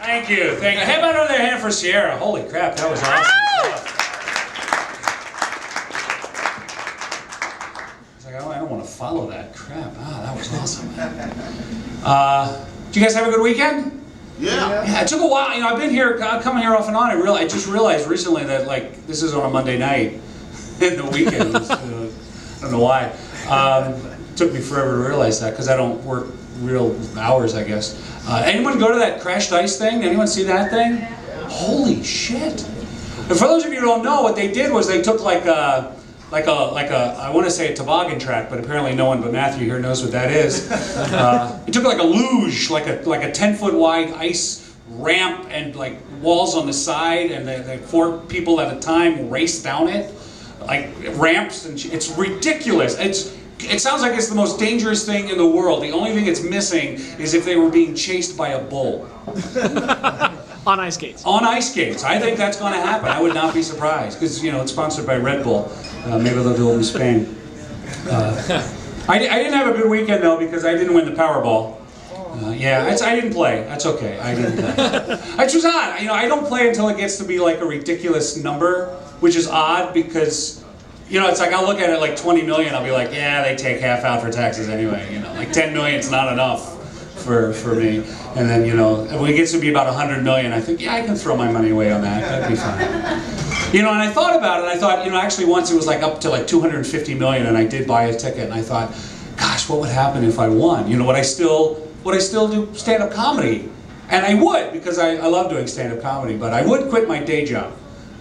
Thank you, thank you. How about another hand for Sierra? Holy crap, that was awesome. I was like, oh, I don't want to follow that crap. Ah, that was awesome. Did you guys have a good weekend? Yeah. It took a while. You know, I've been here, coming here off and on. I just realized recently that like this is on a Monday night in the weekend. I don't know why. It took me forever to realize that because I don't work real hours, I guess. Anyone go to that crashed ice thing? Anyone see that thing? Holy shit! And for those of you who don't know, what they did was they took like a I want to say a toboggan track, but apparently no one but Matthew here knows what that is. It took like a luge, like a 10-foot wide ice ramp and like walls on the side, and the 4 people at a time race down it, like ramps, and it's ridiculous. It sounds like it's the most dangerous thing in the world. The only thing it's missing is if they were being chased by a bull. On ice skates. On ice skates. I think that's going to happen. I would not be surprised because, you know, it's sponsored by Red Bull. Maybe they'll do it in Spain. I didn't have a good weekend though because I didn't win the Powerball. I didn't play. That's okay. I didn't play. Which was odd. You know, I don't play until it gets to be like a ridiculous number, which is odd because, you know, it's like I'll look at it like 20 million. I'll be like, yeah, they take half out for taxes anyway. You know, like 10 million's not enough for me. And then, you know, when it gets to be about 100 million, I think, yeah, I can throw my money away on that. That'd be fine. You know, and I thought about it. I thought, you know, actually once it was like up to like 250 million, and I did buy a ticket. And I thought, gosh, what would happen if I won? You know, would I still do stand-up comedy? And I would because I love doing stand-up comedy. But I would quit my day job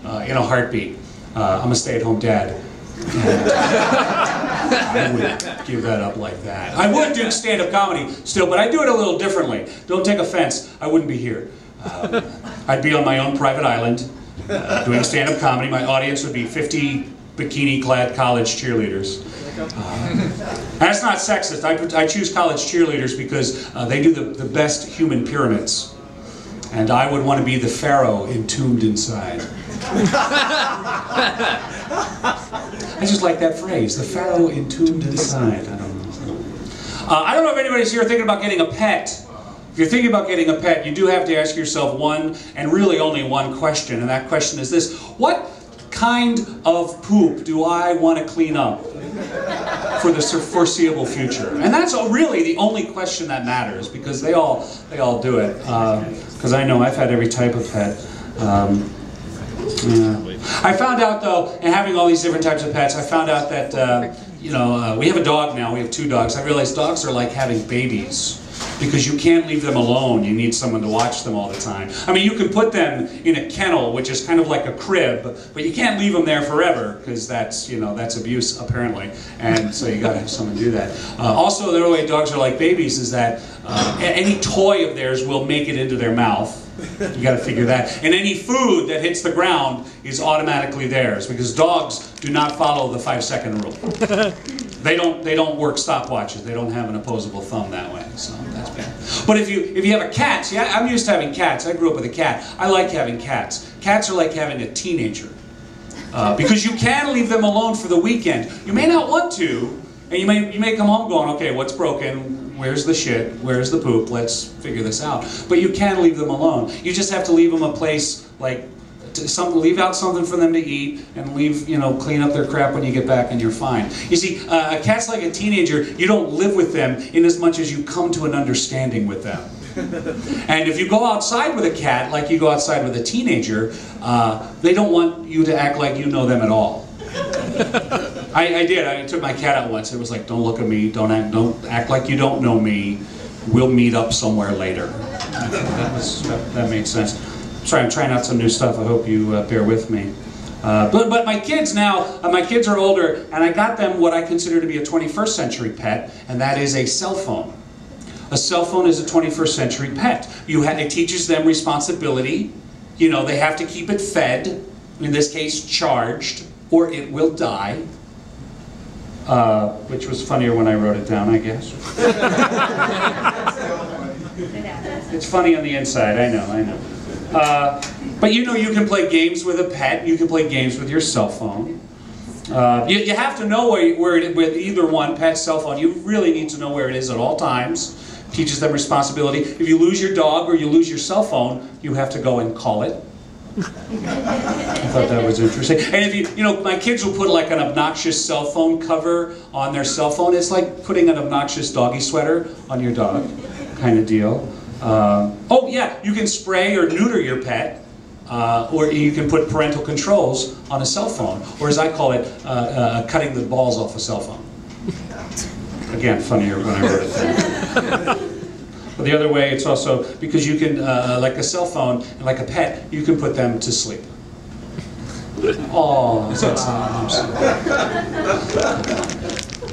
in a heartbeat. I'm a stay-at-home dad. I would give that up like that. I would do stand-up comedy still, but I do it a little differently. Don't take offense, I wouldn't be here. I'd be on my own private island doing stand-up comedy. My audience would be 50 bikini-clad college cheerleaders. That's not sexist. I choose college cheerleaders because they do the best human pyramids. And I would want to be the pharaoh entombed inside. I just like that phrase, the pharaoh entombed inside. I don't know if anybody's here thinking about getting a pet. If you're thinking about getting a pet, you do have to ask yourself one, and really only one question, and that question is this: what kind of poop do I want to clean up for the foreseeable future? And that's really the only question that matters, because they all do it. Because I know I've had every type of pet. I found out though, and having all these different types of pets, I found out that you know, we have a dog now. We have 2 dogs. I realized dogs are like having babies because you can't leave them alone. You need someone to watch them all the time. I mean, you can put them in a kennel, which is kind of like a crib, but you can't leave them there forever because that's, you know, that's abuse apparently, and so you got to have someone do that. Also, the way dogs are like babies is that any toy of theirs will make it into their mouth. You got to figure that. And any food that hits the ground is automatically theirs because dogs do not follow the 5-second rule. They don't work stopwatches. They don't have an opposable thumb that way. So that's bad. But if you have a cat, see, I'm used to having cats. I grew up with a cat. I like having cats. Cats are like having a teenager because you can leave them alone for the weekend. You may not want to, and you may come home going, okay, what's broken? Where's the shit? Where's the poop? Let's figure this out. But you can leave them alone. You just have to leave them a place, like, leave out something for them to eat, and leave, you know, clean up their crap when you get back, and you're fine. You see, a cat's like a teenager. You don't live with them in as much as you come to an understanding with them. And if you go outside with a cat, like you go outside with a teenager, they don't want you to act like you know them at all. I did. I took my cat out once. It was like, don't look at me. Don't act like you don't know me. We'll meet up somewhere later. That made sense. Sorry, I'm trying out some new stuff. I hope you bear with me. But my kids now, my kids are older, and I got them what I consider to be a 21st century pet, and that is a cell phone. A cell phone is a 21st century pet. It teaches them responsibility. You know, they have to keep it fed, in this case charged, or it will die. Which was funnier when I wrote it down, I guess. It's funny on the inside, I know. But you know, you can play games with a pet, you can play games with your cell phone. You have to know where with either one, pet, cell phone, you really need to know where it is at all times. teaches them responsibility. If you lose your dog or you lose your cell phone, you have to go and call it. I thought that was interesting. And if you know, my kids will put like an obnoxious cell phone cover on their cell phone. It's like putting an obnoxious doggy sweater on your dog, kind of deal. Oh yeah, you can spray or neuter your pet, or you can put parental controls on a cell phone, or as I call it, cutting the balls off a cell phone. Again, funnier when I wrote it there. But the other way, it's also because you can, like a cell phone and like a pet, you can put them to sleep. Oh, is that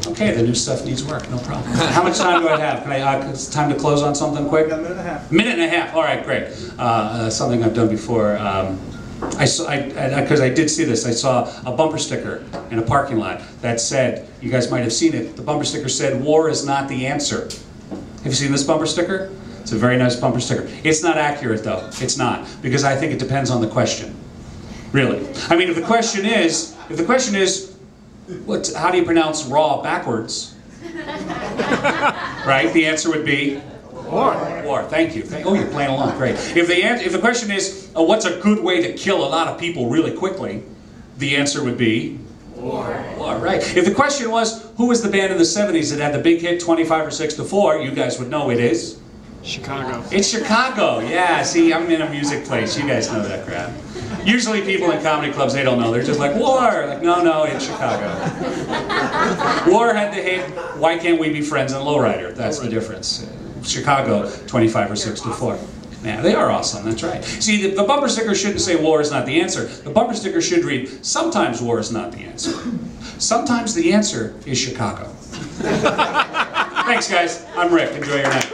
okay, the new stuff needs work, no problem. How much time do I have? Can I, it's time to close on something quick? A minute and a half. Minute and a half, all right, great. Something I've done before. Because I did see this, I saw a bumper sticker in a parking lot that said, you guys might have seen it, the bumper sticker said, "War is not the answer." Have you seen this bumper sticker? It's a very nice bumper sticker. It's not accurate though, it's not, because I think it depends on the question. Really. I mean, if the question is, how do you pronounce raw backwards? Right, the answer would be? War. War, thank you. Oh, you're playing along, great. If the question is, what's a good way to kill a lot of people really quickly? The answer would be? War. War, right. If the question was, who was the band in the 70s that had the big hit 25 or 6 to 4, you guys would know it is? Chicago. It's Chicago, yeah. See, I'm in a music place. You guys know that crap. Usually people in comedy clubs, they don't know. They're just like, war! Like, no, it's Chicago. War had the hit, Why Can't We Be Friends, and Lowrider. That's the difference. Chicago, 25 or 6 to 4. Yeah, they are awesome, that's right. See, the bumper sticker shouldn't say war is not the answer. The bumper sticker should read, sometimes war is not the answer. Sometimes the answer is Chicago. Thanks, guys. I'm Rick. Enjoy your night.